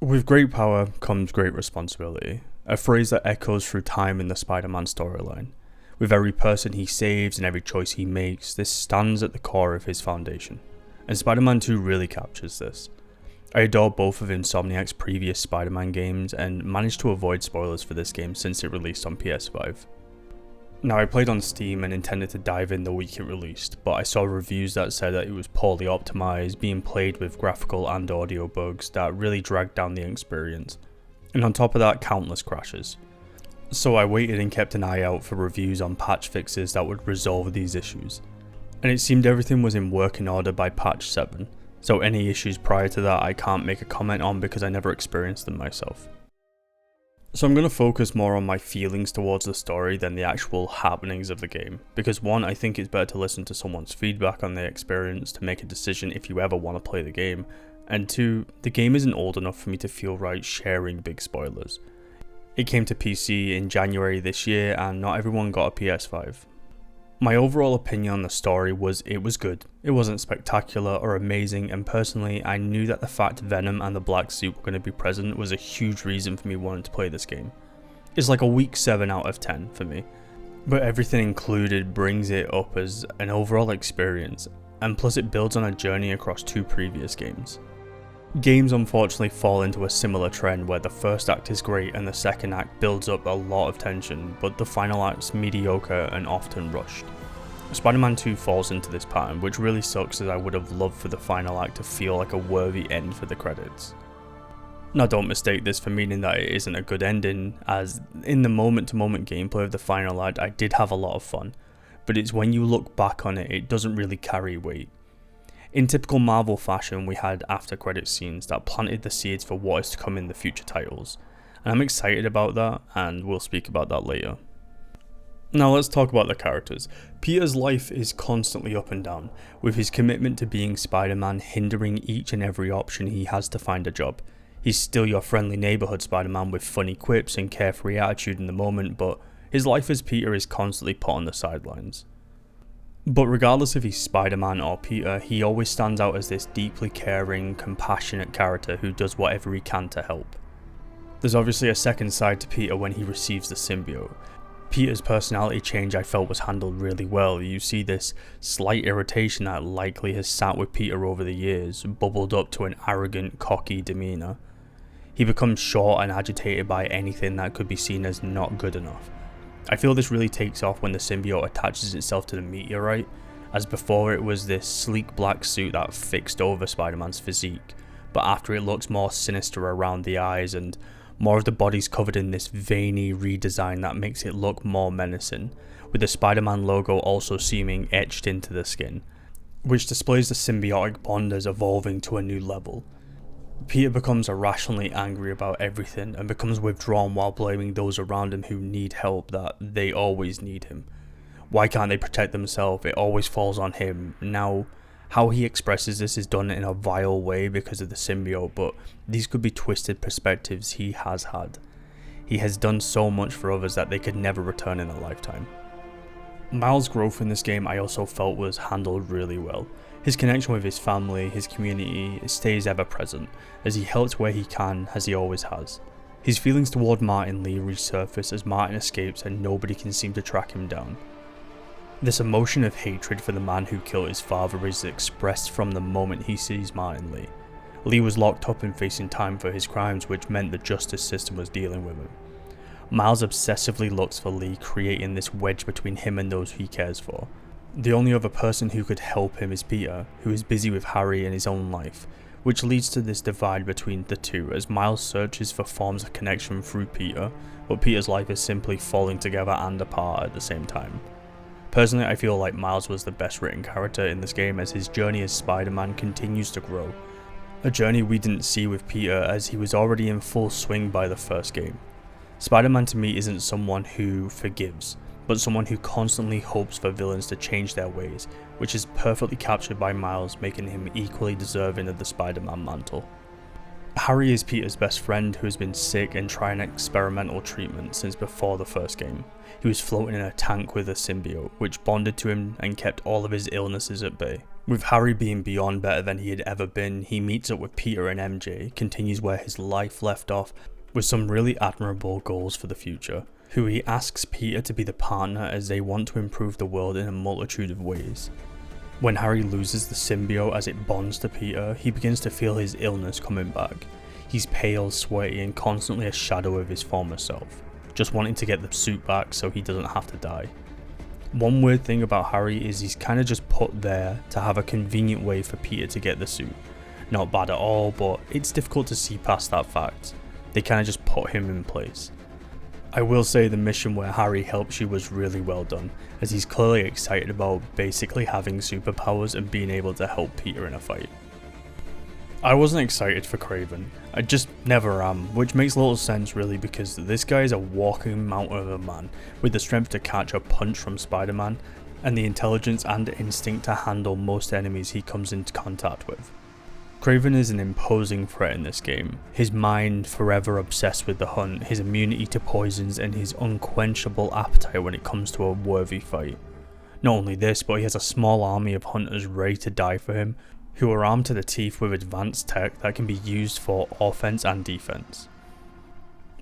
With great power comes great responsibility, a phrase that echoes through time in the Spider-Man storyline. With every person he saves and every choice he makes, this stands at the core of his foundation, and Spider-Man 2 really captures this. I adore both of Insomniacs' previous Spider-Man games and managed to avoid spoilers for this game since it released on PS5. Now, I played on Steam and intended to dive in the week it released, but I saw reviews that said that it was poorly optimized, being played with graphical and audio bugs that really dragged down the experience, and on top of that, countless crashes. So I waited and kept an eye out for reviews on patch fixes that would resolve these issues, and it seemed everything was in working order by patch 7, so any issues prior to that I can't make a comment on because I never experienced them myself. So I'm going to focus more on my feelings towards the story than the actual happenings of the game, because one, I think it's better to listen to someone's feedback on the experience to make a decision if you ever want to play the game, and two, the game isn't old enough for me to feel right sharing big spoilers. It came to PC in January this year and not everyone got a PS5. My overall opinion on the story was it was good. It wasn't spectacular or amazing, and personally I knew that the fact Venom and the Black Suit were going to be present was a huge reason for me wanting to play this game. It's like a weak 7 out of 10 for me, but everything included brings it up as an overall experience, and plus it builds on a journey across 2 previous games. Games unfortunately fall into a similar trend where the first act is great and the second act builds up a lot of tension, but the final act's mediocre and often rushed. Spider-Man 2 falls into this pattern, which really sucks as I would have loved for the final act to feel like a worthy end for the credits. Now don't mistake this for meaning that it isn't a good ending, as in the moment-to-moment gameplay of the final act I did have a lot of fun, but it's when you look back on it, it doesn't really carry weight. In typical Marvel fashion, we had after credit scenes that planted the seeds for what is to come in the future titles, and I'm excited about that, and we'll speak about that later. Now let's talk about the characters. Peter's life is constantly up and down, with his commitment to being Spider-Man hindering each and every option he has to find a job. He's still your friendly neighborhood Spider-Man with funny quips and carefree attitude in the moment, but his life as Peter is constantly put on the sidelines. But regardless if he's Spider-Man or Peter, he always stands out as this deeply caring, compassionate character who does whatever he can to help. There's obviously a second side to Peter when he receives the symbiote. Peter's personality change I felt was handled really well. You see this slight irritation that likely has sat with Peter over the years, bubbled up to an arrogant, cocky demeanour. He becomes short and agitated by anything that could be seen as not good enough. I feel this really takes off when the symbiote attaches itself to the meteorite, as before it was this sleek black suit that fixed over Spider-Man's physique, but after it looks more sinister around the eyes and more of the body's covered in this veiny redesign that makes it look more menacing, with the Spider-Man logo also seeming etched into the skin, which displays the symbiotic bond as evolving to a new level. Peter becomes irrationally angry about everything and becomes withdrawn while blaming those around him who need help that they always need him. Why can't they protect themselves? It always falls on him. Now, how he expresses this is done in a vile way because of the symbiote, but these could be twisted perspectives he has had. He has done so much for others that they could never return in a lifetime. Miles' growth in this game I also felt was handled really well. His connection with his family, his community, stays ever present, as he helps where he can, as he always has. His feelings toward Martin Lee resurface as Martin escapes and nobody can seem to track him down. This emotion of hatred for the man who killed his father is expressed from the moment he sees Martin Lee. Lee was locked up and facing time for his crimes, which meant the justice system was dealing with him. Miles obsessively looks for Lee, creating this wedge between him and those he cares for. The only other person who could help him is Peter, who is busy with Harry and his own life, which leads to this divide between the two as Miles searches for forms of connection through Peter, but Peter's life is simply falling together and apart at the same time. Personally, I feel like Miles was the best written character in this game as his journey as Spider-Man continues to grow. A journey we didn't see with Peter as he was already in full swing by the first game. Spider-Man to me isn't someone who forgives, but someone who constantly hopes for villains to change their ways, which is perfectly captured by Miles, making him equally deserving of the Spider-Man mantle. Harry is Peter's best friend who has been sick and trying experimental treatment since before the first game. He was floating in a tank with a symbiote, which bonded to him and kept all of his illnesses at bay. With Harry being beyond better than he had ever been, he meets up with Peter and MJ, continues where his life left off, with some really admirable goals for the future, who he asks Peter to be the partner as they want to improve the world in a multitude of ways. When Harry loses the symbiote as it bonds to Peter, he begins to feel his illness coming back. He's pale, sweaty, and constantly a shadow of his former self, just wanting to get the suit back so he doesn't have to die. One weird thing about Harry is he's kind of just put there to have a convenient way for Peter to get the suit. Not bad at all, but it's difficult to see past that fact. They kind of just put him in place. I will say the mission where Harry helps you was really well done, as he's clearly excited about basically having superpowers and being able to help Peter in a fight. I wasn't excited for Kraven, I just never am, which makes little sense really because this guy is a walking mountain of a man with the strength to catch a punch from Spider-Man and the intelligence and instinct to handle most enemies he comes into contact with. Kraven is an imposing threat in this game, his mind forever obsessed with the hunt, his immunity to poisons and his unquenchable appetite when it comes to a worthy fight. Not only this, but he has a small army of hunters ready to die for him, who are armed to the teeth with advanced tech that can be used for offense and defense.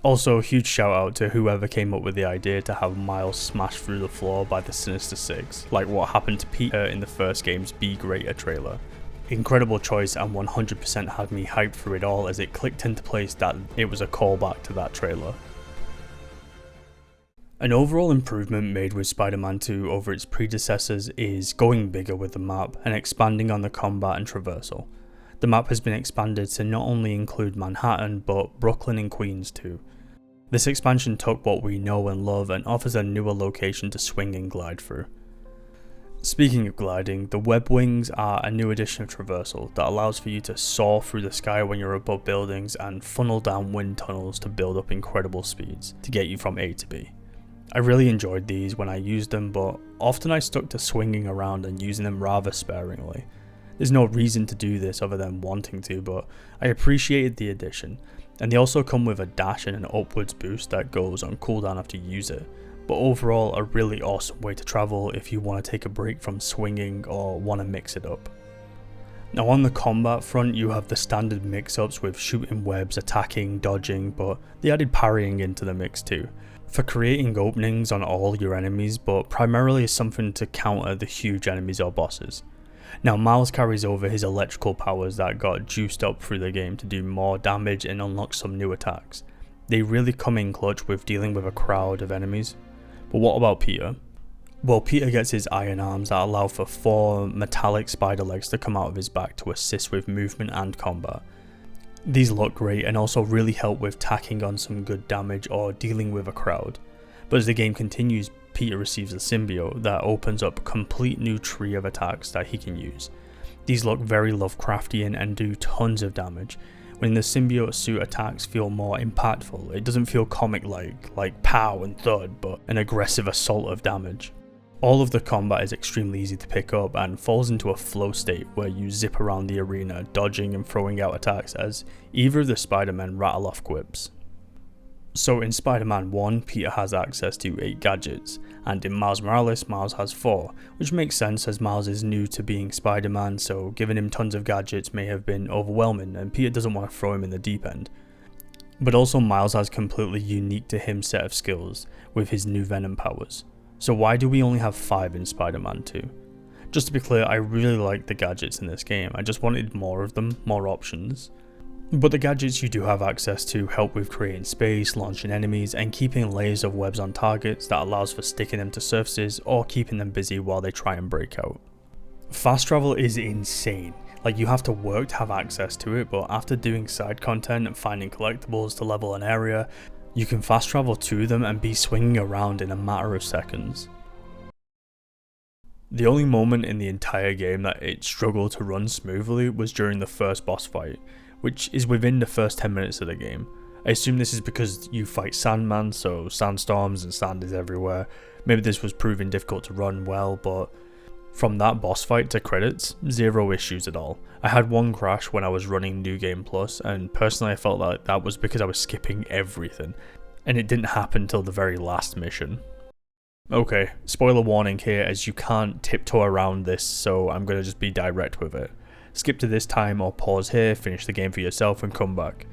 Also, huge shout out to whoever came up with the idea to have Miles smashed through the floor by the Sinister Six, like what happened to Peter in the first game's Be Greater trailer. Incredible choice and 100% had me hyped through it all as it clicked into place that it was a callback to that trailer. An overall improvement made with Spider-Man 2 over its predecessors is going bigger with the map and expanding on the combat and traversal. The map has been expanded to not only include Manhattan but Brooklyn and Queens too. This expansion took what we know and love and offers a newer location to swing and glide through. Speaking of gliding, the web wings are a new addition of traversal that allows for you to soar through the sky when you're above buildings and funnel down wind tunnels to build up incredible speeds to get you from A to B. I really enjoyed these when I used them, but often I stuck to swinging around and using them rather sparingly. There's no reason to do this other than wanting to, but I appreciated the addition, and they also come with a dash and an upwards boost that goes on cooldown after you use it, but overall a really awesome way to travel if you want to take a break from swinging or want to mix it up. Now on the combat front you have the standard mix-ups with shooting webs, attacking, dodging, but they added parrying into the mix too, for creating openings on all your enemies, but primarily something to counter the huge enemies or bosses. Now Miles carries over his electrical powers that got juiced up through the game to do more damage and unlock some new attacks. They really come in clutch with dealing with a crowd of enemies. But what about Peter? Well, Peter gets his iron arms that allow for 4 metallic spider legs to come out of his back to assist with movement and combat. These look great and also really help with tacking on some good damage or dealing with a crowd. But as the game continues, Peter receives a symbiote that opens up a complete new tree of attacks that he can use. These look very Lovecraftian and do tons of damage. When the symbiote suit attacks feel more impactful, it doesn't feel comic-like pow and thud, but an aggressive assault of damage. All of the combat is extremely easy to pick up and falls into a flow state where you zip around the arena, dodging and throwing out attacks as either of the Spider-Men rattle off quips. So in Spider-Man 1, Peter has access to 8 gadgets, and in Miles Morales, Miles has 4, which makes sense as Miles is new to being Spider-Man, so giving him tons of gadgets may have been overwhelming and Peter doesn't want to throw him in the deep end. But also Miles has completely unique to him set of skills with his new Venom powers. So why do we only have 5 in Spider-Man 2? Just to be clear, I really like the gadgets in this game, I just wanted more of them, more options. But the gadgets you do have access to help with creating space, launching enemies, and keeping layers of webs on targets that allows for sticking them to surfaces or keeping them busy while they try and break out. Fast travel is insane, like you have to work to have access to it, but after doing side content and finding collectibles to level an area, you can fast travel to them and be swinging around in a matter of seconds. The only moment in the entire game that it struggled to run smoothly was during the first boss fight, which is within the first 10 minutes of the game. I assume this is because you fight Sandman, so sandstorms and sand is everywhere. Maybe this was proving difficult to run well, but from that boss fight to credits, 0 issues at all. I had one crash when I was running New Game Plus, and personally I felt like that was because I was skipping everything, and it didn't happen till the very last mission. Okay, spoiler warning here as you can't tiptoe around this, so I'm going to just be direct with it. Skip to this time or pause here, finish the game for yourself and come back.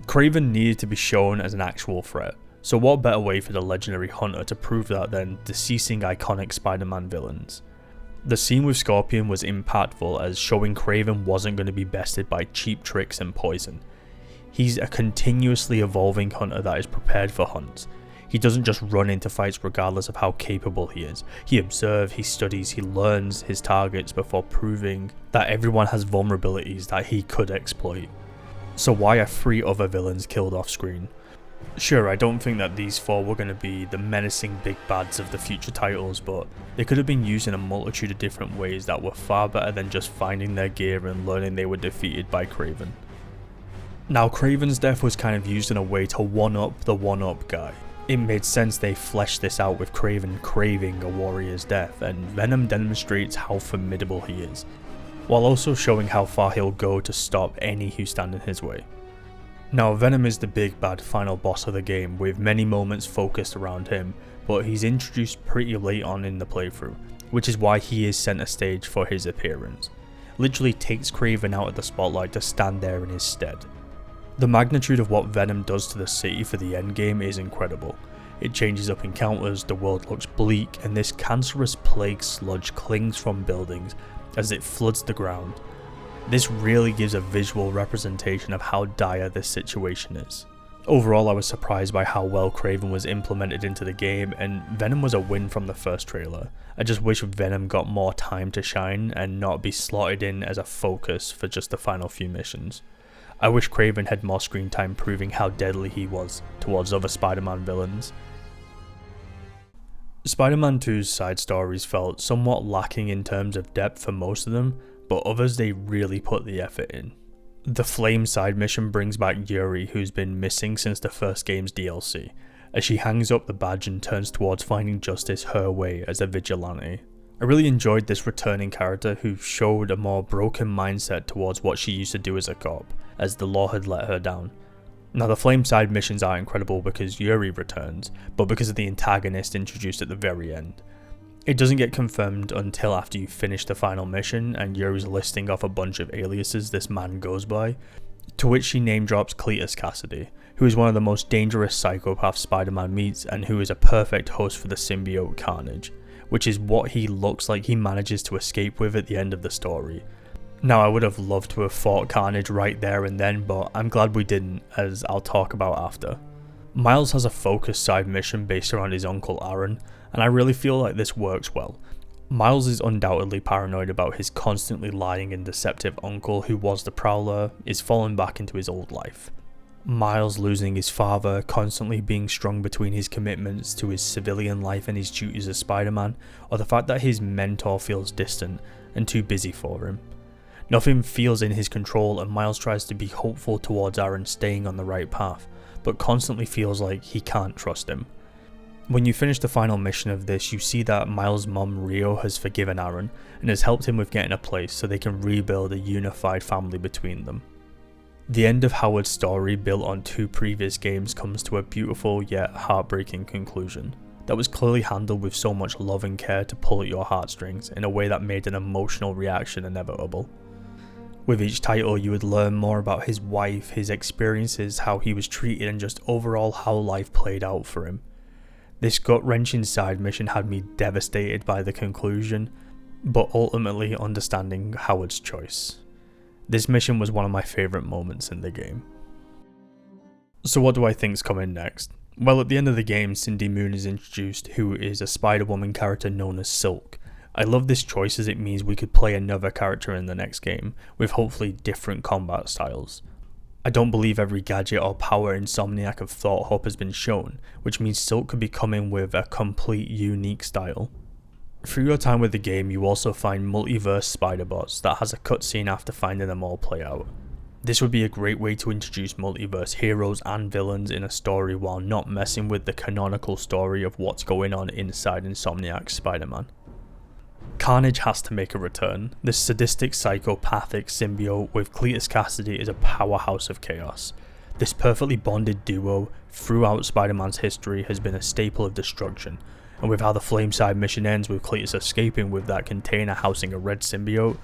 Kraven needed to be shown as an actual threat, so what better way for the legendary Hunter to prove that than deceasing iconic Spider-Man villains. The scene with Scorpion was impactful as showing Kraven wasn't going to be bested by cheap tricks and poison. He's a continuously evolving hunter that is prepared for hunts. He doesn't just run into fights regardless of how capable he is. He observes, he studies, he learns his targets before proving that everyone has vulnerabilities that he could exploit. So why are 3 other villains killed off screen? Sure, I don't think that these 4 were going to be the menacing big bads of the future titles, but they could have been used in a multitude of different ways that were far better than just finding their gear and learning they were defeated by Kraven. Now, Kraven's death was kind of used in a way to one-up the one-up guy. It made sense they fleshed this out with Kraven craving a warrior's death, and Venom demonstrates how formidable he is, while also showing how far he'll go to stop any who stand in his way. Now, Venom is the big bad final boss of the game, with many moments focused around him, but he's introduced pretty late on in the playthrough, which is why he is center stage for his appearance. Literally takes Kraven out of the spotlight to stand there in his stead. The magnitude of what Venom does to the city for the endgame is incredible. It changes up encounters, the world looks bleak, and this cancerous plague sludge clings from buildings as it floods the ground. This really gives a visual representation of how dire this situation is. Overall, I was surprised by how well Kraven was implemented into the game, and Venom was a win from the first trailer. I just wish Venom got more time to shine and not be slotted in as a focus for just the final few missions. I wish Kraven had more screen time proving how deadly he was towards other Spider-Man villains. Spider-Man 2's side stories felt somewhat lacking in terms of depth for most of them, but others they really put the effort in. The Flame side mission brings back Yuri, who's been missing since the first game's DLC, as she hangs up the badge and turns towards finding justice her way as a vigilante. I really enjoyed this returning character who showed a more broken mindset towards what she used to do as a cop, as the law had let her down. Now, the Flame side missions are incredible because Yuri returns, but because of the antagonist introduced at the very end. It doesn't get confirmed until after you finish the final mission and Yuri's listing off a bunch of aliases this man goes by, to which she name drops Cletus Cassidy, who is one of the most dangerous psychopaths Spider-Man meets and who is a perfect host for the symbiote Carnage, which is what he looks like he manages to escape with at the end of the story. Now, I would have loved to have fought Carnage right there and then, but I'm glad we didn't, as I'll talk about after. Miles has a focused side mission based around his uncle Aaron, and I really feel like this works well. Miles is undoubtedly paranoid about his constantly lying and deceptive uncle who was the Prowler is falling back into his old life. Miles losing his father, constantly being strung between his commitments to his civilian life and his duties as Spider-Man, or the fact that his mentor feels distant and too busy for him. Nothing feels in his control and Miles tries to be hopeful towards Aaron staying on the right path, but constantly feels like he can't trust him. When you finish the final mission of this, you see that Miles' mom Rio has forgiven Aaron and has helped him with getting a place so they can rebuild a unified family between them. The end of Howard's story, built on 2 previous games, comes to a beautiful yet heartbreaking conclusion that was clearly handled with so much love and care to pull at your heartstrings in a way that made an emotional reaction inevitable. With each title, you would learn more about his wife, his experiences, how he was treated, and just overall how life played out for him. This gut-wrenching side mission had me devastated by the conclusion, but ultimately understanding Howard's choice. This mission was one of my favourite moments in the game. So what do I think's coming next? Well, at the end of the game, Cindy Moon is introduced, who is a Spider-Woman character known as Silk. I love this choice as it means we could play another character in the next game, with hopefully different combat styles. I don't believe every gadget or power Insomniac have thought up has been shown, which means Silk could be coming with a complete unique style. Through your time with the game, you also find multiverse Spider-Bots that has a cutscene after finding them all play out. This would be a great way to introduce multiverse heroes and villains in a story while not messing with the canonical story of what's going on inside Insomniacs Spider-Man. Carnage has to make a return. This sadistic psychopathic symbiote with Cletus Cassidy is a powerhouse of chaos. This perfectly bonded duo throughout Spider-Man's history has been a staple of destruction, And with how the flame side mission ends with Cletus escaping with that container housing a red symbiote,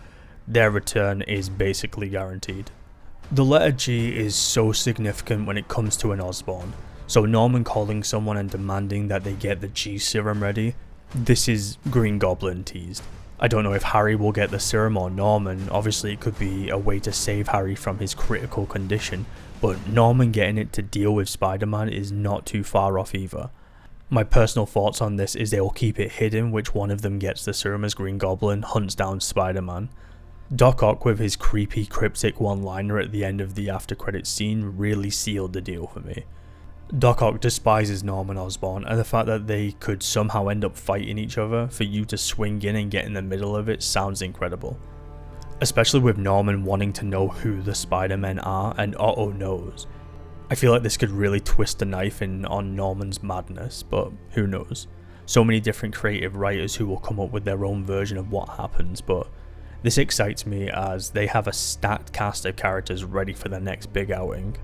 their return is basically guaranteed. The letter G is so significant when it comes to an Osborn, so Norman calling someone and demanding that they get the G serum ready, this is Green Goblin teased. I don't know if Harry will get the serum or Norman. Obviously it could be a way to save Harry from his critical condition, but Norman getting it to deal with Spider-Man is not too far off either. My personal thoughts on this is they will keep it hidden which one of them gets the serum as Green Goblin hunts down Spider-Man. Doc Ock with his creepy cryptic one-liner at the end of the after credits scene really sealed the deal for me. Doc Ock despises Norman Osborn, and the fact that they could somehow end up fighting each other for you to swing in and get in the middle of it sounds incredible. Especially with Norman wanting to know who the Spider-Men are and Otto knows. I feel like this could really twist the knife on Norman's madness, but who knows. So many different creative writers who will come up with their own version of what happens, but this excites me as they have a stacked cast of characters ready for their next big outing.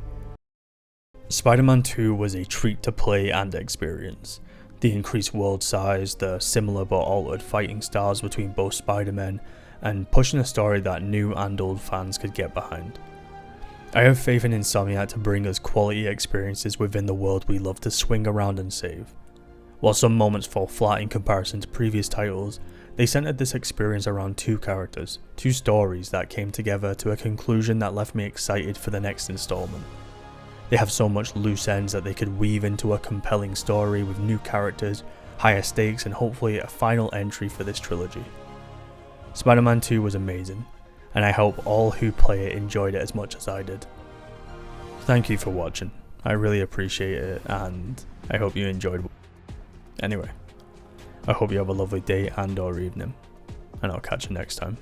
Spider-Man 2 was a treat to play and experience. The increased world size, the similar but altered fighting styles between both Spider-Men, and pushing a story that new and old fans could get behind. I have faith in Insomniac to bring us quality experiences within the world we love to swing around and save. While some moments fall flat in comparison to previous titles, they centered this experience around two characters, two stories that came together to a conclusion that left me excited for the next installment. They have so much loose ends that they could weave into a compelling story with new characters, higher stakes, and hopefully a final entry for this trilogy. Spider-Man 2 was amazing, and I hope all who play it enjoyed it as much as I did. Thank you for watching, I really appreciate it, and I hope you enjoyed. Anyway, I hope you have a lovely day and or evening, and I'll catch you next time.